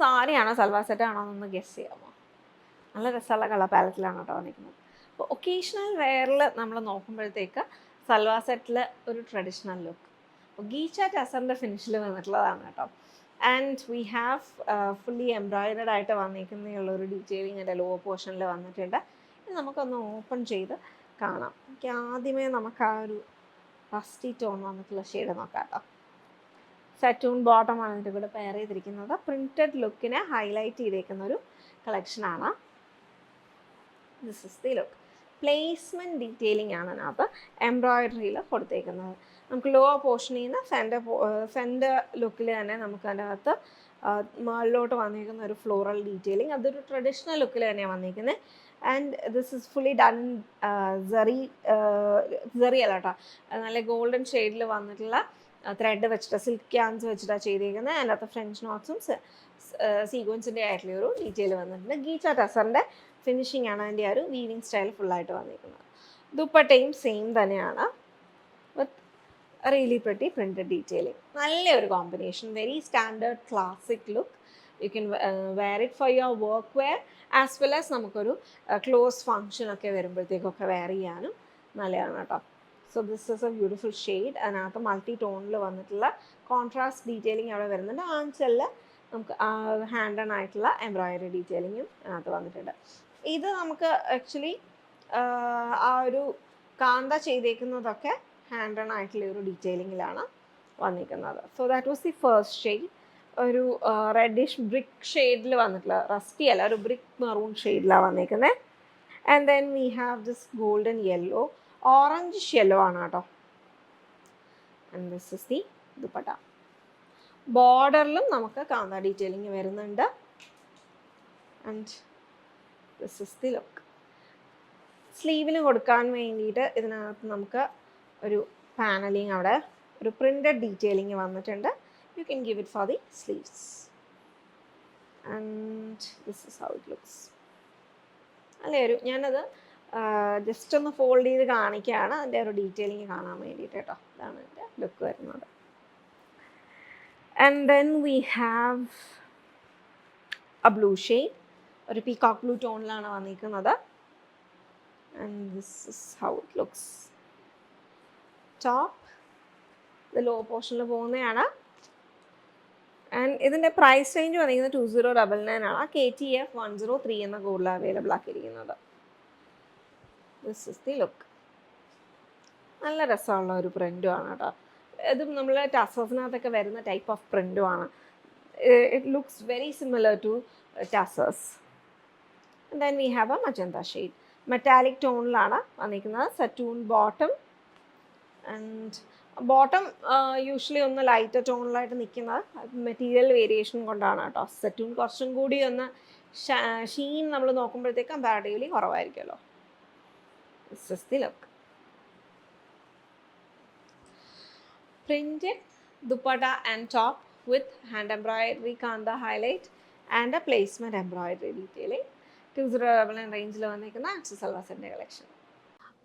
സാരിയാണോ സൽവാർ സെറ്റാണോ എന്നൊന്ന് ഗസ് ചെയ്യാമോ? നല്ല രസമുള്ള കളർ പാലറ്റിലാണ് കേട്ടോ വന്നിരിക്കുന്നത്. അപ്പോൾ ഒക്കേഷണൽ വെയറിൽ നമ്മൾ നോക്കുമ്പോഴത്തേക്ക് സൽവാർ സെറ്റിൽ ഒരു ട്രഡീഷണൽ ലുക്ക്, ഗീച്ച ടസറിൻ്റെ ഫിനിഷിൽ വന്നിട്ടുള്ളതാണ് കേട്ടോ. ആൻഡ് വി ഹാവ് ഫുള്ളി എംബ്രോയിഡഡ് ആയിട്ട് വന്നിരിക്കുന്നതിനുള്ളൊരു ഡീറ്റെയിലിംഗ് എൻ്റെ ലോവർ പോർഷനിൽ വന്നിട്ടുണ്ട്. ഇത് നമുക്കൊന്ന് ഓപ്പൺ ചെയ്ത് കാണാം. ആദ്യമേ നമുക്ക് ആ ഒരു റസ്റ്റി ടോൺ വന്നിട്ടുള്ള ഷെയ്ഡ് നോക്കാം കേട്ടോ. സറ്റൂൺ ബോട്ടമാണ് ഇതിൻ്റെ കൂടെ പെയർ ചെയ്തിരിക്കുന്നത്. പ്രിൻറ്റഡ് ലുക്കിനെ ഹൈലൈറ്റ് ചെയ്തേക്കുന്ന ഒരു കളക്ഷനാണ്. This is the look. Placement detailing ആണ് അതിനകത്ത് എംബ്രോയിഡറിയിൽ കൊടുത്തേക്കുന്നത്. നമുക്ക് ലോവർ പോർഷനിൽ നിന്ന് സെൻറ്റർ ലുക്കിൽ തന്നെ നമുക്ക് അതിനകത്ത് മുകളിലോട്ട് വന്നിരിക്കുന്ന ഒരു ഫ്ലോറൽ ഡീറ്റെയിലിംഗ്, അതൊരു ട്രഡീഷണൽ ലുക്കിൽ തന്നെയാണ് വന്നിരിക്കുന്നത്. And this is fully done സെറി അല്ല കേട്ടോ, നല്ല ഗോൾഡൻ ഷെയ്ഡിൽ വന്നിട്ടുള്ള ത്രെഡ് വെച്ചിട്ട് സിൽക്ക് ക്യാൻസ് വെച്ചിട്ടാണ് ചെയ്തിരിക്കുന്നത്. അതിനകത്ത് ഫ്രഞ്ച് നോട്ട്സും സീക്വൻസിൻ്റെ ആയിട്ടുള്ള ഒരു ഡീറ്റെയിൽ വന്നിട്ടുണ്ട്. ഗീച്ച ടസറിൻ്റെ ഫിനിഷിംഗ് ആണ് അതിൻ്റെ ആ ഒരു വീവിങ് സ്റ്റൈൽ ഫുള്ളായിട്ട് വന്നിരിക്കുന്നത്. ദുപ്പട്ടയും സെയിം തന്നെയാണ് with really pretty printed detailing. നല്ലൊരു combination, very standard classic look. You can wear it for your work wear as well as നമുക്കൊരു ക്ലോസ് ഫങ്ഷനൊക്കെ വരുമ്പോഴത്തേക്കൊക്കെ വെയർ ചെയ്യാനും നല്ലതാണ് കേട്ടോ. So this is a beautiful shade. അതിനകത്ത് മൾട്ടി ടോണിൽ വന്നിട്ടുള്ള കോൺട്രാസ്റ്റ് ഡീറ്റെയിലിംഗ് അവിടെ വരുന്നുണ്ട്. ആൻസെല്ലിൽ നമുക്ക് ഹാൻഡ് ആയിട്ടുള്ള എംബ്രോയിഡറി ഡീറ്റെയിലിങ്ങും അതിനകത്ത് വന്നിട്ടുണ്ട്. ഇത് നമുക്ക് ആക്ച്വലി ആ ഒരു കാന്ത ചെയ്തേക്കുന്നതൊക്കെ ഹാൻഡ് ആയിട്ടുള്ള ഒരു ഡീറ്റെയിലിങ്ങിലാണ് വന്നിരിക്കുന്നത്. So that was the first shade. ഒരു റെഡിഷ് ബ്രിക്ക് ഷെയ്ഡിൽ വന്നിട്ടുള്ള, റസ്റ്റി അല്ല, ഒരു ബ്രിക്ക് മെറൂൺ ഷെയ്ഡിലാണ് വന്നിരിക്കുന്നത്. And then we have this golden yellow, orange yellow ആണ് കേട്ടോ. And this is the dupatta. ബോർഡറിലും നമുക്ക് കാന്ത ഡീറ്റെയിലിംഗ് വരുന്നുണ്ട്. And this is the look. സ്ലീവിന് കൊടുക്കാൻ വേണ്ടിയിട്ട് ഇതിനകത്ത് നമുക്ക് ഒരു പാനലിങ്, അവിടെ ഒരു പ്രിൻറ്റഡ് ഡീറ്റെയിലിംഗ് വന്നിട്ടുണ്ട്. You can give it for the sleeves. And this is how it looks. അല്ലേ, ഒരു ഞാനത് ജസ്റ്റ് ഒന്ന് ഫോൾഡ് ചെയ്ത് കാണിക്കുകയാണ്, അതിൻ്റെ ഒരു ഡീറ്റെയിലിംഗ് കാണാൻ വേണ്ടിയിട്ട് കേട്ടോ. ഇതാണ് എൻ്റെ ലുക്ക് വരുന്നത്. And then we have A blue shade, ഒരു പീകോക്ക് ബ്ലൂ ടോണിലാണ് വന്നിരിക്കുന്നത്. And this is how it looks. Top ഇത് ലോ പോർഷനിൽ പോകുന്നതാണ്. ആൻഡ് ഇതിൻ്റെ പ്രൈസ് റേഞ്ച് വന്നിരിക്കുന്നത് 2099 ആണ്. KTF 103 എന്ന കോഡിൽ അവൈലബിൾ ആക്കിയിരിക്കുന്നത്. This is the look. നല്ല രസമുള്ള ഒരു പ്രിൻറ്റുമാണ് കേട്ടോ. ഇതും നമ്മൾ ടസേഴ്സിനകത്തൊക്കെ വരുന്ന ടൈപ്പ് ഓഫ് പ്രിൻറ്റുമാണ്. It looks very similar to tussars. Then we have a magenta shade, metallic ടോണിലാണ് വന്നിരിക്കുന്നത്. Satin bottom. And bottom usually ഒന്ന് ലൈറ്റ് ടോണിലായിട്ട് നിൽക്കുന്നത് മെറ്റീരിയൽ വേരിയേഷൻ കൊണ്ടാണ് കേട്ടോ. സറ്റൂൺ കുറച്ചും കൂടി ഒന്ന് ഷീൻ നമ്മൾ നോക്കുമ്പോഴത്തേക്ക് കമ്പാരിറ്റീവ്ലി കുറവായിരിക്കുമല്ലോ. This is the look. Printed dupatta and top with hand embroidery kanda highlight and a placement embroidery detailing. 2099 റേഞ്ചിൽ വന്നിരിക്കുന്ന ആക്സസ് സൽവാസിൻ്റെ കളക്ഷൻ.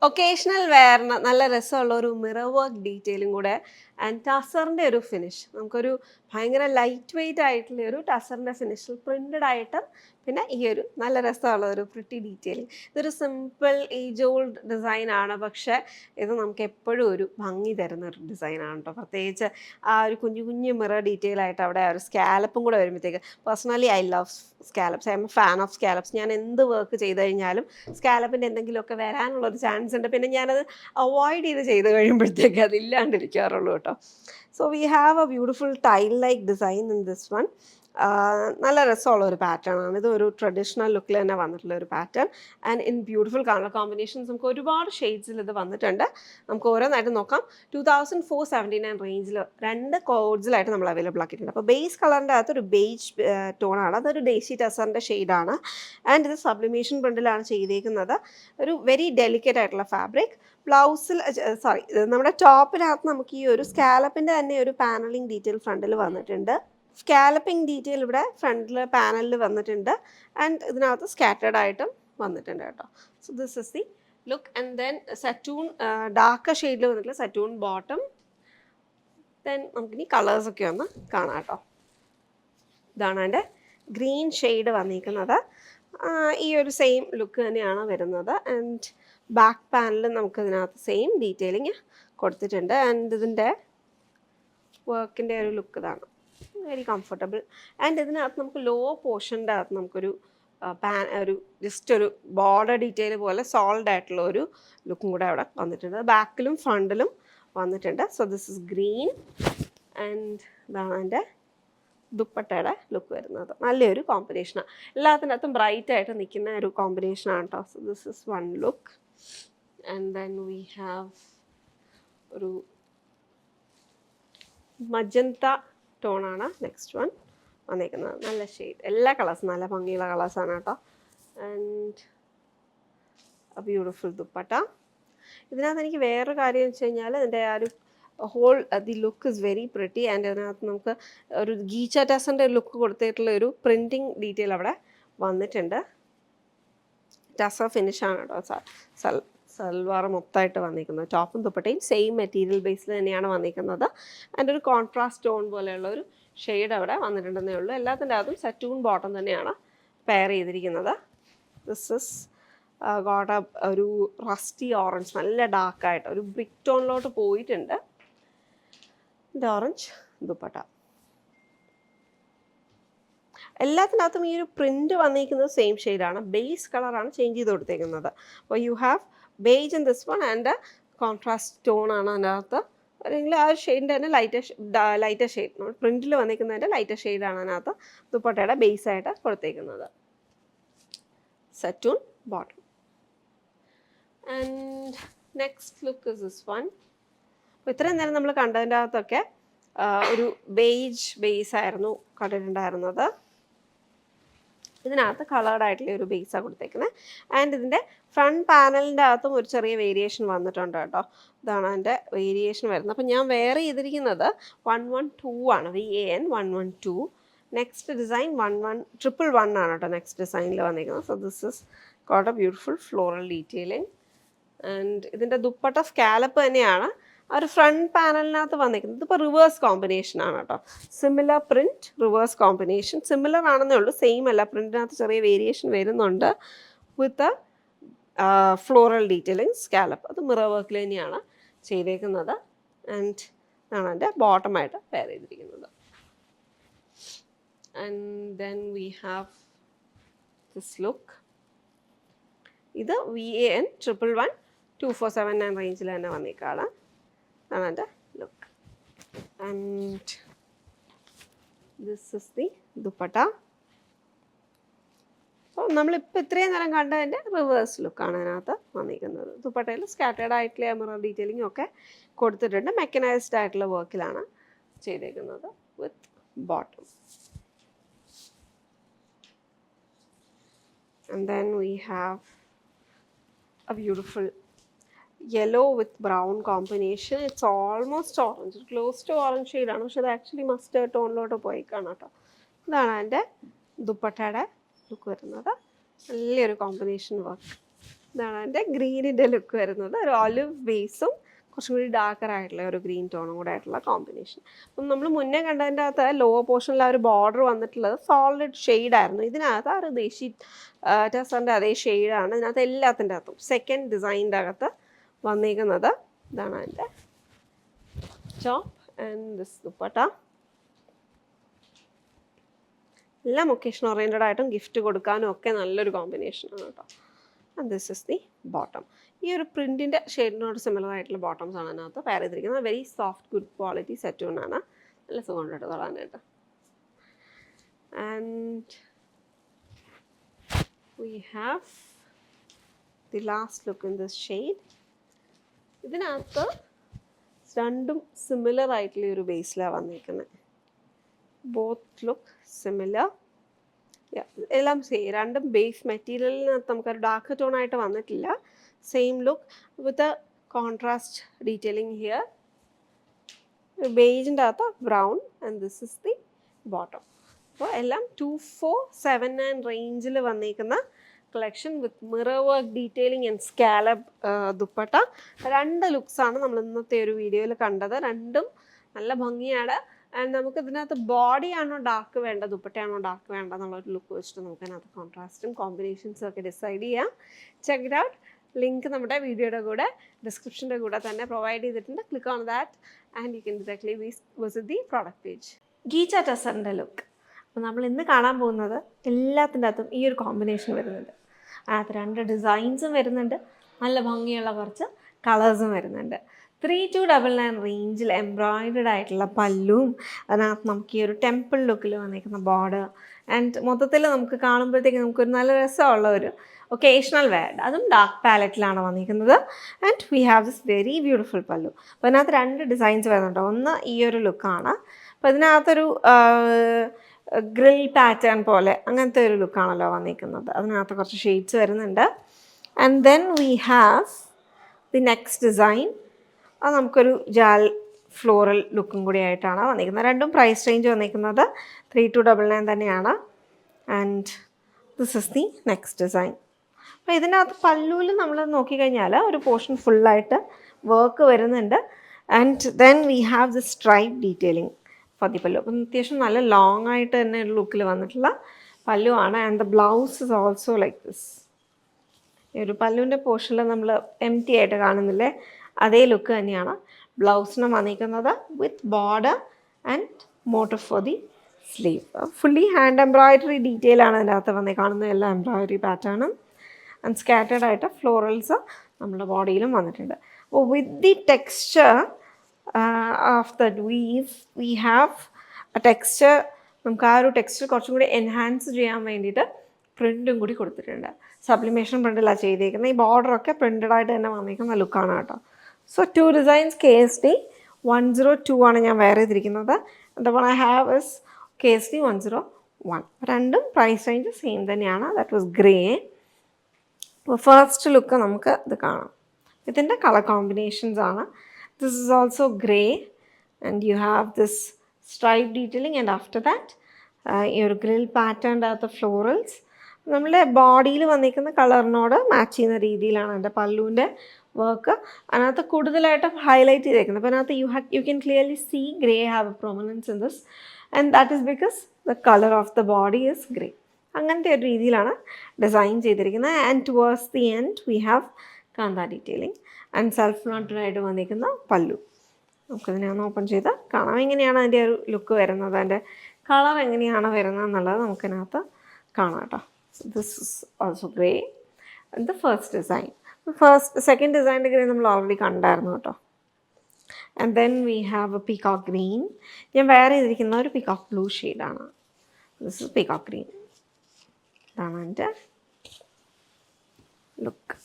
ഒക്കേഷണൽ വെയറിന് നല്ല രസമുള്ള ഒരു മിറർ വർക്ക് ഡീറ്റെയിലും കൂടെ. ആൻഡ് ടസറിൻ്റെ ഒരു ഫിനിഷ്, നമുക്കൊരു ഭയങ്കര ലൈറ്റ് വെയ്റ്റ് ആയിട്ടുള്ള ഒരു ടസറിൻ്റെ ഫിനിഷിൽ പ്രിൻറ്റഡ് ആയിട്ട്, പിന്നെ ഈ ഒരു നല്ല രസമുള്ള ഒരു പ്രിറ്റി ഡീറ്റെയിലിംഗ്. ഇതൊരു സിമ്പിൾ ഏജ് ഓൾഡ് ഡിസൈനാണ്, പക്ഷേ ഇത് നമുക്ക് എപ്പോഴും ഒരു ഭംഗി തരുന്ന ഒരു ഡിസൈനാണ് കേട്ടോ. പ്രത്യേകിച്ച് ആ ഒരു കുഞ്ഞു കുഞ്ഞു മിറർ ഡീറ്റെയിൽ ആയിട്ട് അവിടെ ഒരു സ്കാലപ്പും കൂടെ വരുമ്പോഴത്തേക്ക്, personally I love scallops, I'm a fan of scallops. ഞാൻ എന്ത് വർക്ക് ചെയ്ത് കഴിഞ്ഞാലും സ്കാലപ്പിൻ്റെ എന്തെങ്കിലുമൊക്കെ വരാനുള്ളൊരു ചാൻസ് ഉണ്ട്. പിന്നെ ഞാനത് അവോയ്ഡ് ചെയ്ത് കഴിയുമ്പോഴത്തേക്ക് അതില്ലാണ്ടിരിക്കാറുള്ളൂ കേട്ടോ. So we have a beautiful tile like design in this one. നല്ല രസമുള്ള ഒരു പാറ്റേൺ ആണ് ഇത്. ഒരു ട്രഡീഷണൽ ലുക്കിൽ തന്നെ വന്നിട്ടുള്ള ഒരു pattern. And in beautiful colour combinations. നമുക്ക് ഒരുപാട് ഷെയ്ഡ്സിൽ ഇത് വന്നിട്ടുണ്ട്. നമുക്ക് ഓരോന്നായിട്ട് നോക്കാം. 2479 റേഞ്ചിൽ 2 കോഡ്സിലായിട്ട് നമ്മൾ അവൈലബിൾ ആക്കിയിട്ടുണ്ട്. അപ്പോൾ ബേസ് കളറിൻ്റെ അകത്തൊരു ബേജ് ടോണാണ്, അതൊരു ഡേസി ടസറിൻ്റെ ഷെയ്ഡാണ്. ആൻഡ് ഇത് സബ്ലിമേഷൻ പ്രിൻറ്റിലാണ് ചെയ്തേക്കുന്നത്. ഒരു വെരി ഡെലിക്കേറ്റ് ആയിട്ടുള്ള ഫാബ്രിക്. ബ്ലൗസിൽ നമ്മുടെ ടോപ്പിനകത്ത് നമുക്ക് ഈ ഒരു സ്കാലപ്പിൻ്റെ തന്നെ ഒരു പാനലിംഗ് ഡീറ്റെയിൽ ഫ്രണ്ടിൽ വന്നിട്ടുണ്ട്. സ്കാലപ്പിംഗ് ഡീറ്റെയിൽ ഇവിടെ ഫ്രണ്ടിൽ പാനലിൽ വന്നിട്ടുണ്ട്. ആൻഡ് ഇതിനകത്ത് സ്കാറ്റേഡ് ആയിട്ടും വന്നിട്ടുണ്ട് കേട്ടോ. So this is the look. And then സറ്റൂൺ dark ഷെയ്ഡിൽ വന്നിട്ടുള്ള സറ്റൂൺ ബോട്ടം. ദെൻ നമുക്കിനി കളേഴ്സൊക്കെ ഒന്ന് കാണാം കേട്ടോ. ഇതാണ് എൻ്റെ ഗ്രീൻ ഷെയ്ഡ് വന്നിരിക്കുന്നത്. ഈ ഒരു സെയിം ലുക്ക് തന്നെയാണ് വരുന്നത്. ആൻഡ് ബാക്ക് പാനലും നമുക്കതിനകത്ത് സെയിം ഡീറ്റെയിലിങ് കൊടുത്തിട്ടുണ്ട്. ആൻഡ് ഇതിൻ്റെ വർക്കിൻ്റെ ഒരു ലുക്ക് ഇതാണ്, വെരി കംഫർട്ടബിൾ. ആൻഡ് ഇതിനകത്ത് നമുക്ക് ലോ പോർഷൻ്റെ അകത്ത് നമുക്കൊരു ഒരു ജസ്റ്റ് ഒരു ബോർഡർ ഡീറ്റെയിൽ പോലെ സോൾഡ് ആയിട്ടുള്ള ഒരു ലുക്കും കൂടെ അവിടെ വന്നിട്ടുണ്ട്. ബാക്കിലും ഫ്രണ്ടിലും വന്നിട്ടുണ്ട്. So this is green. And ഇതാണ് അതിൻ്റെ ദുപ്പട്ടയുടെ ലുക്ക് വരുന്നത്. നല്ലൊരു കോമ്പിനേഷനാണ്, എല്ലാത്തിനകത്തും ബ്രൈറ്റ് ആയിട്ട് നിൽക്കുന്ന ഒരു കോമ്പിനേഷനാണ് കേട്ടോ. So this is one look. And then we have ഒരു മജന്ത ടോണാണ് നെക്സ്റ്റ് വൺ വന്നിരിക്കുന്നത്. നല്ല ഷെയ്ഡ്, എല്ലാ കളേഴ്സും നല്ല ഭംഗിയുള്ള കളേഴ്സാണ് കേട്ടോ. And beautiful dupatta. ഇതിനകത്ത് എനിക്ക് വേറൊരു കാര്യം എന്ന് വെച്ച് കഴിഞ്ഞാൽ ഇതിൻ്റെ ആ ഒരു whole the look is very pretty. And അതിനകത്ത് നമുക്ക് ഒരു ഗീച്ച ടാസൻ്റെ ലുക്ക് കൊടുത്തിട്ടുള്ള ഒരു പ്രിൻറ്റിങ് ഡീറ്റെയിൽ അവിടെ വന്നിട്ടുണ്ട്. ടസ ഫിനിഷാണ് കേട്ടോ സൽവാർ മൊത്തമായിട്ട് വന്നിരിക്കുന്നത്. ടോപ്പും ദുപ്പട്ടയും സെയിം മെറ്റീരിയൽ ബേസിൽ തന്നെയാണ് വന്നിരിക്കുന്നത്. അതിൻ്റെ ഒരു കോൺട്രാസ്റ്റ് ടോൺ പോലെയുള്ള ഒരു ഷെയ്ഡ് അവിടെ വന്നിട്ടുണ്ടെന്നേ ഉള്ളൂ. എല്ലാത്തിൻ്റെ അതും സറ്റൂൺ ബോട്ടം തന്നെയാണ് പെയർ ചെയ്തിരിക്കുന്നത്. ദിസ് ഇസ് ഗോട്ട് ഒരു റസ്റ്റി ഓറഞ്ച്, നല്ല ഡാർക്കായിട്ട് ഒരു ബ്രിക്ക് ടോണിലോട്ട് പോയിട്ടുണ്ട്. ഇത് ഓറഞ്ച് ദുപ്പട്ട. എല്ലാത്തിനകത്തും ഈ ഒരു പ്രിൻ്റ് വന്നിരിക്കുന്നത് സെയിം ഷെയ്ഡാണ്, ബേസ് കളറാണ് ചേഞ്ച് ചെയ്ത് കൊടുത്തേക്കുന്നത്. അപ്പോൾ you have beige in this one and contrast tone ആണ് അതിനകത്ത്, അല്ലെങ്കിൽ ആ ഒരു ഷെയ്ഡിൻ്റെ തന്നെ ലൈറ്റർ ഷെയ്ഡ്, നമ്മൾ പ്രിൻറ്റിൽ വന്നിരിക്കുന്നതിൻ്റെ ലൈറ്റർ ഷെയ്ഡാണ് അതിനകത്ത് ദുപ്പട്ടയുടെ ബേസായിട്ട് കൊടുത്തേക്കുന്നത്. സറ്റൂൺ bottom. And next look is this one. അപ്പോൾ ഇത്രയും നേരം നമ്മൾ കണ്ടതിൻ്റെ അകത്തൊക്കെ ഒരു ബേജ് ബേസ് ആയിരുന്നു കണ്ടിട്ടുണ്ടായിരുന്നത്. ഇതിനകത്ത് കളേർഡ് ആയിട്ടുള്ള ഒരു ബേസാണ് കൊടുത്തേക്കുന്നത്. ആൻഡ് ഇതിൻ്റെ ഫ്രണ്ട് പാനലിൻ്റെ അകത്തും ഒരു ചെറിയ വേരിയേഷൻ വന്നിട്ടുണ്ട് കേട്ടോ. ഇതാണ് അതിൻ്റെ വേരിയേഷൻ വരുന്നത്. അപ്പോൾ ഞാൻ വെയർ ചെയ്തിരിക്കുന്നത് 112 ആണ്, VAN 112. നെക്സ്റ്റ് ഡിസൈൻ 111 ആണ് കേട്ടോ നെക്സ്റ്റ് ഡിസൈനിൽ വന്നിരിക്കുന്നത്. So this is got A beautiful floral detailing. And ഇതിൻ്റെ ദുപ്പട്ട സ്കാലപ്പ് തന്നെയാണ് ആ ഒരു ഫ്രണ്ട് പാനലിനകത്ത് വന്നിരിക്കുന്നത്. ഇതിപ്പോൾ റിവേഴ്സ് കോമ്പിനേഷൻ ആണ് കേട്ടോ. Similar print, reverse combination. Similar ആണെന്നേ ഉള്ളൂ, സെയിം അല്ല. പ്രിൻറ്റിനകത്ത് ചെറിയ വേരിയേഷൻ വരുന്നുണ്ട് വിത്ത് ഫ്ലോറൽ ഡീറ്റെയിലിംഗ് സ്കാലപ്പ്. അത് മിറർ വർക്കിൽ തന്നെയാണ് ചെയ്തേക്കുന്നത്. ആൻഡ് ഇതാണ് എൻ്റെ ബോട്ടമായിട്ട് പെയർ ചെയ്തിരിക്കുന്നത്. And then we have this look. ഇത് VAN 111 2479 റേഞ്ചിൽ തന്നെ വന്നേക്കാണ്. അതാണ് എൻ്റെ look. And this is the dupatta. അപ്പോൾ നമ്മളിപ്പോൾ ഇത്രയും നേരം കണ്ടതിൻ്റെ റിവേഴ്സ് ലുക്കാണ് അതിനകത്ത് വന്നിരിക്കുന്നത്. ദുപ്പട്ടയിൽ സ്കാറ്റേർഡ് ആയിട്ടുള്ള മിറർ ഡീറ്റെയിലിംഗ് ഒക്കെ കൊടുത്തിട്ടുണ്ട്. മെക്കനൈസ്ഡ് ആയിട്ടുള്ള വർക്കിലാണ് ചെയ്തേക്കുന്നത് വിത്ത് bottom. And then we have a beautiful yellow with brown combination. It's almost orange, close to orange shade ആണ്, പക്ഷെ അത് ആക്ച്വലി മസ്റ്റേർഡ് ടോണിലോട്ട് പോയിക്കാണ് കേട്ടോ. ഇതാണ് എൻ്റെ ദുപ്പട്ടയുടെ ലുക്ക് വരുന്നത്. നല്ലൊരു കോമ്പിനേഷൻ വർക്ക്. ഇതാണ് എൻ്റെ ഗ്രീനിൻ്റെ ലുക്ക് വരുന്നത്. ഒരു ഒലിവ് ബേസും കുറച്ചും കൂടി ഡാർക്കർ ആയിട്ടുള്ള ഒരു ഗ്രീൻ ടോണും കൂടെ ആയിട്ടുള്ള കോമ്പിനേഷൻ. അപ്പം നമ്മൾ മുന്നേ കണ്ടതിൻ്റെ അകത്ത് ലോവർ പോർഷനിൽ ആ ഒരു ബോർഡർ വന്നിട്ടുള്ളത് സോളിഡ് ഷെയ്ഡായിരുന്നു. ഇതിനകത്ത് ആ ഒരു ദേശി ടസറിൻ്റെ അതേ ഷെയ്ഡാണ് ഇതിനകത്ത് എല്ലാത്തിൻ്റെ അകത്തും സെക്കൻഡ് ഡിസൈനിൻ്റെ അകത്ത് വന്നിരിക്കുന്നത്. ഇതാണ് അതിൻ്റെ ടോപ്പ് ആൻഡ് ദിസ് ദുപ്പട്ട. എല്ലാം ഒക്കേഷൻ ഓറിയൻറ്റഡ് ആയിട്ടും ഗിഫ്റ്റ് കൊടുക്കാനും ഒക്കെ നല്ലൊരു കോമ്പിനേഷനാണ് കേട്ടോ. And this is the bottom. ഈ ഒരു പ്രിൻറ്റിൻ്റെ ഷെയ്ഡിനോട് സിമിലർ ആയിട്ടുള്ള ബോട്ടംസ് ആണ് അതിനകത്ത് പെയർ ചെയ്തിരിക്കുന്നത്. വെരി സോഫ്റ്റ് ഗുഡ് ക്വാളിറ്റി സെറ്റൂണാണ്, നല്ല സുഖം കേട്ടോ തൊടാനായിട്ട്. And we have the last look in this shade. ഇതിനകത്ത് രണ്ടും സിമിലർ ആയിട്ടുള്ള ഒരു ബേസിലാണ് വന്നിരിക്കുന്നത്. Both look similar. എല്ലാം രണ്ടും ബേസ് മെറ്റീരിയലിനകത്ത് നമുക്കൊരു ഡാർക്ക് ടോൺ ആയിട്ട് വന്നിട്ടില്ല. Same look with a contrast detailing here. ബേജിൻ്റെ അകത്ത് brown and this is the bottom. അപ്പോൾ എല്ലാം 2479 റേഞ്ചിൽ വന്നിരിക്കുന്ന collection with mirror work detailing and scallop dupatta. രണ്ട് ലുക്സാണ് നമ്മൾ ഇന്നത്തെ ഒരു വീഡിയോയിൽ കണ്ടത്. രണ്ടും നല്ല ഭംഗിയാണ്. ആൻഡ് നമുക്ക് ഇതിനകത്ത് ബോഡിയാണോ ഡാർക്ക് വേണ്ടത്, ദുപ്പട്ടയാണോ ഡാർക്ക് വേണ്ടത് എന്നുള്ളൊരു ലുക്ക് വെച്ചിട്ട് നമുക്ക് അതിനകത്ത് കോൺട്രാസ്റ്റും കോമ്പിനേഷൻസും ഒക്കെ ഡിസൈഡ് ചെയ്യാം. Check it out. ലിങ്ക് നമ്മുടെ വീഡിയോയുടെ കൂടെ ഡിസ്ക്രിപ്ഷൻ്റെ കൂടെ തന്നെ പ്രൊവൈഡ് ചെയ്തിട്ടുണ്ട്. Click on that and you can directly visit the product page. Ghicha ടെസറിൻ്റെ ലുക്ക്. അപ്പോൾ നമ്മൾ ഇന്ന് കാണാൻ പോകുന്നത് എല്ലാത്തിൻ്റെ അകത്തും ഈ ഒരു കോമ്പിനേഷൻ വരുന്നുണ്ട്. അതിനകത്ത് 2 ഡിസൈൻസും വരുന്നുണ്ട്, നല്ല ഭംഗിയുള്ള കുറച്ച് കളേഴ്സും വരുന്നുണ്ട്. 3299 റേഞ്ചിൽ എംബ്രോയിഡഡ് ആയിട്ടുള്ള പല്ലുവും അതിനകത്ത് നമുക്ക് ഈ ഒരു ടെമ്പിൾ ലുക്കിൽ വന്നിരിക്കുന്ന ബോർഡർ ആൻഡ് മൊത്തത്തിൽ നമുക്ക് കാണുമ്പോഴത്തേക്ക് നമുക്കൊരു നല്ല രസമുള്ള ഒരു ഒക്കേഷണൽ വെയർ, അതും ഡാർക്ക് പാലറ്റിലാണ് വന്നിരിക്കുന്നത്. And we have this very beautiful പല്ലു. അപ്പോൾ അതിനകത്ത് 2 ഡിസൈൻസ് വരുന്നുണ്ട്. ഒന്ന് ഈ ഒരു ലുക്കാണ്. അപ്പോൾ ഇതിനകത്തൊരു ഗ്രിൽ പാറ്റേൺ പോലെ അങ്ങനത്തെ ഒരു ലുക്കാണല്ലോ വന്നിരിക്കുന്നത്. അതിനകത്ത് കുറച്ച് ഷെയ്ഡ്സ് വരുന്നുണ്ട്. And then we have the next design. അത് നമുക്കൊരു ജാൽ ഫ്ലോറൽ ലുക്കും കൂടി ആയിട്ടാണ് വന്നിരിക്കുന്നത്. രണ്ടും പ്രൈസ് റേഞ്ച് വന്നിരിക്കുന്നത് 3299 തന്നെയാണ്. And this is the next design. അപ്പോൾ ഇതിനകത്ത് പല്ലുവിൽ നമ്മൾ നോക്കിക്കഴിഞ്ഞാൽ ഒരു പോർഷൻ ഫുള്ളായിട്ട് വർക്ക് വരുന്നുണ്ട്. And then we have the stripe detailing for the പല്ലു. അപ്പം അത്യാവശ്യം നല്ല ലോങ് ആയിട്ട് തന്നെ ഒരു ലുക്കിൽ വന്നിട്ടുള്ള പല്ലുവാണ്. And the blouse is also like this. ഈ ഒരു പല്ലുവിൻ്റെ പോർഷനിൽ നമ്മൾ എം ടി ആയിട്ട് കാണുന്നില്ലേ, അതേ ലുക്ക് തന്നെയാണ് ബ്ലൗസിന് വന്നിരിക്കുന്നത് with border and motif for the sleeve. Fully hand embroidery detail ആണ് അതിനകത്ത് വന്ന് കാണുന്നത്, എല്ലാ എംബ്രോയിഡറി പാറ്റേണും ആൻഡ് സ്കാറ്റേഡ് ആയിട്ട് ഫ്ലോറൽസ് നമ്മുടെ ബോഡിയിലും വന്നിട്ടുണ്ട്. അപ്പോൾ with the texture of the weave we have a texture. നമുക്ക് ആ ഒരു ടെക്സ്ചർ കുറച്ചും കൂടി എൻഹാൻസ് ചെയ്യാൻ വേണ്ടിയിട്ട് പ്രിൻറ്റും കൂടി കൊടുത്തിട്ടുണ്ട്. സബ്ലിമേഷൻ പ്രിൻറ്റിലാണ് ചെയ്തേക്കുന്നത്. ഈ ബോർഡറൊക്കെ പ്രിൻറ്റഡ് ആയിട്ട് തന്നെ വന്നിരിക്കുന്ന ലുക്കാണ് കേട്ടോ. സോ 2 ഡിസൈൻസ് KSD 102 ആണ് ഞാൻ വെയർ ചെയ്തിരിക്കുന്നത്. The one I have is KSD 101. രണ്ടും പ്രൈസ് റേഞ്ച് സെയിം തന്നെയാണ്. That was grey. അപ്പോൾ ഫസ്റ്റ് ലുക്ക് നമുക്ക് ഇത് കാണാം. ഇതിൻ്റെ കളർ കോമ്പിനേഷൻസ് ആണ്. This is also grey and you have this stripe detailing and after that ഈ ഒരു ഗ്രിൽ പാറ്റേണിൻ്റെ അകത്ത് ഫ്ലോറൽസ് നമ്മുടെ ബോഡിയിൽ വന്നിരിക്കുന്ന കളറിനോട് മാച്ച് ചെയ്യുന്ന രീതിയിലാണ് എൻ്റെ പല്ലുവിൻ്റെ വർക്ക് അതിനകത്ത് കൂടുതലായിട്ട് ഹൈലൈറ്റ് ചെയ്തേക്കുന്നത്. അപ്പോൾ അതിനകത്ത് you can clearly see grey have a prominence in this and that is because the colour of the body is grey. അങ്ങനത്തെ ഒരു രീതിയിലാണ് ഡിസൈൻ ചെയ്തിരിക്കുന്നത്. And towards the end we have kantha detailing and self knotted ആയിട്ട് വന്നിരിക്കുന്ന പല്ലു. നമുക്കിതിനെ ഒന്ന് open ചെയ്ത് കാണാം എങ്ങനെയാണ് അതിൻ്റെ ഒരു ലുക്ക് വരുന്നത്, അതിൻ്റെ കളർ എങ്ങനെയാണ് വരുന്നത് എന്നുള്ളത് നമുക്കിതിനകത്ത് കാണാം കേട്ടോ. This is also grey. The first design, second ഡിസൈൻ്റെ ഗ്രേ നമ്മൾ ഓൾറെഡി കണ്ടായിരുന്നു കേട്ടോ. And then we have a peacock green. ഞാൻ വെയർ ചെയ്തിരിക്കുന്ന ഒരു പീകോക്ക് ബ്ലൂ ഷെയ്ഡാണ്. This is peacock green. ഇതാണ് എൻ്റെ look.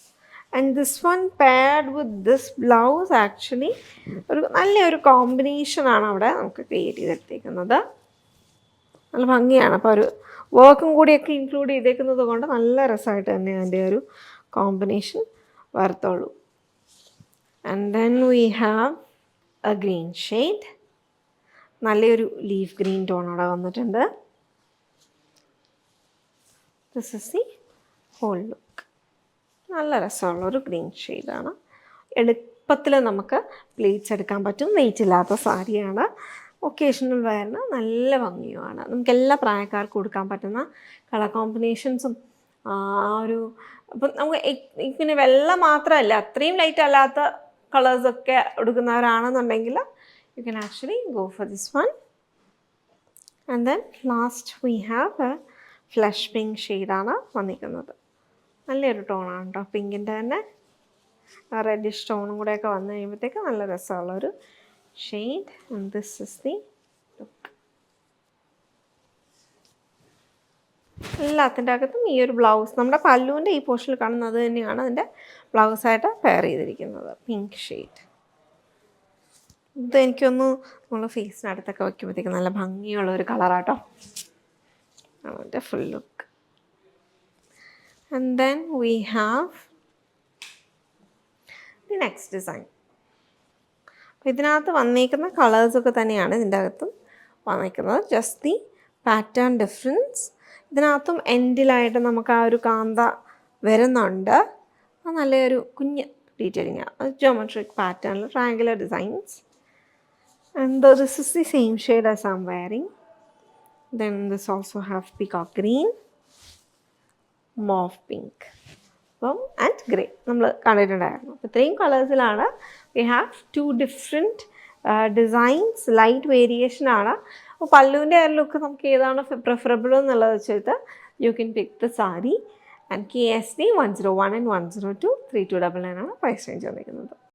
And this one paired with this blouse actually ഒരു നല്ലൊരു കോമ്പിനേഷനാണ് അവിടെ നമുക്ക് ക്രിയേറ്റ് ചെയ്തെടുത്തേക്കുന്നത്. നല്ല ഭംഗിയാണ്. അപ്പോൾ ഒരു വർക്കും കൂടിയൊക്കെ ഇൻക്ലൂഡ് ചെയ്തേക്കുന്നത് കൊണ്ട് നല്ല രസമായിട്ട് തന്നെ അതിൻ്റെ ഒരു കോമ്പിനേഷൻ വരത്തുള്ളൂ. And then we have a green shade. നല്ലൊരു ലീഫ് ഗ്രീൻ ടോൺ അവിടെ വന്നിട്ടുണ്ട്. This is the whole look. നല്ല രസമുള്ളൊരു ഗ്രീൻ ഷെയ്ഡാണ്. എളുപ്പത്തിൽ നമുക്ക് പ്ലേറ്റ്സ് എടുക്കാൻ പറ്റും. വെയിറ്റ് ഇല്ലാത്ത സാരിയാണ്. ഒക്കേഷണൽ വെയറിന് നല്ല ഭംഗിയുമാണ്. നമുക്ക് എല്ലാ പ്രായക്കാർക്കും കൊടുക്കാൻ പറ്റുന്ന കളർ കോമ്പിനേഷൻസും ആ ഒരു അപ്പം നമുക്ക് പിന്നെ വെള്ള മാത്രമല്ല, അത്രയും ലൈറ്റ് അല്ലാത്ത കളേഴ്സൊക്കെ എടുക്കുന്നവരാണെന്നുണ്ടെങ്കിൽ you can actually go for this one. And then last we have a flush pink ഷെയ്ഡാണ് വന്നിരിക്കുന്നത്. നല്ലൊരു ടോണാണ് കേട്ടോ, പിങ്കിൻ്റെ തന്നെ റെഡിഷ് ടോണും കൂടെയൊക്കെ വന്നു കഴിയുമ്പോഴത്തേക്ക് നല്ല രസമുള്ളൊരു shade. And this is the look. എല്ലാത്തിൻ്റെ അകത്തും ഈ ഒരു ബ്ലൗസ് നമ്മുടെ പല്ലുവിൻ്റെ ഈ പോർഷനിൽ കാണുന്നത് തന്നെയാണ് അതിൻ്റെ ബ്ലൗസായിട്ട് പെയർ ചെയ്തിരിക്കുന്നത്. Pink shade. ഇത് എനിക്കൊന്ന് നമ്മൾ ഫേസിനടുത്തൊക്കെ വയ്ക്കുമ്പോഴത്തേക്ക് നല്ല ഭംഗിയുള്ള ഒരു കളറാട്ടോ. അതിൻ്റെ full look. And then we have the next design. ഇതിനകത്ത് വന്നിരിക്കുന്ന കളേഴ്സൊക്കെ തന്നെയാണ് ഇതിൻ്റെ അകത്തും വന്നിരിക്കുന്നത്. Just the pattern difference. ഇതിനകത്തും എൻഡിലായിട്ട് നമുക്ക് ആ ഒരു കാന്ത വരുന്നുണ്ട്. അത് നല്ലൊരു കുഞ്ഞ് ഡീറ്റെയിലിങ്ങാണ്. അത് ജോമെട്രിക് പാറ്റേണിൽ triangular designs. And this is the same shade as I'm wearing. Then this also have peacock green, mauve pink, and grey. നമ്മൾ കണ്ടിട്ടുണ്ടായിരുന്നു. അപ്പോൾ ഇത്രയും കളേഴ്സിലാണ് we have 2 different designs, light variation ആണ്. അപ്പോൾ പല്ലുവിൻ്റെ ആ ലുക്ക് നമുക്ക് ഏതാണ് പ്രിഫറബിൾ എന്നുള്ളത് വെച്ചിട്ട് you can pick the sari. And KSD 101 and 102 3299 ആണ് പ്രൈസ് റേഞ്ച് വന്നിരിക്കുന്നത്.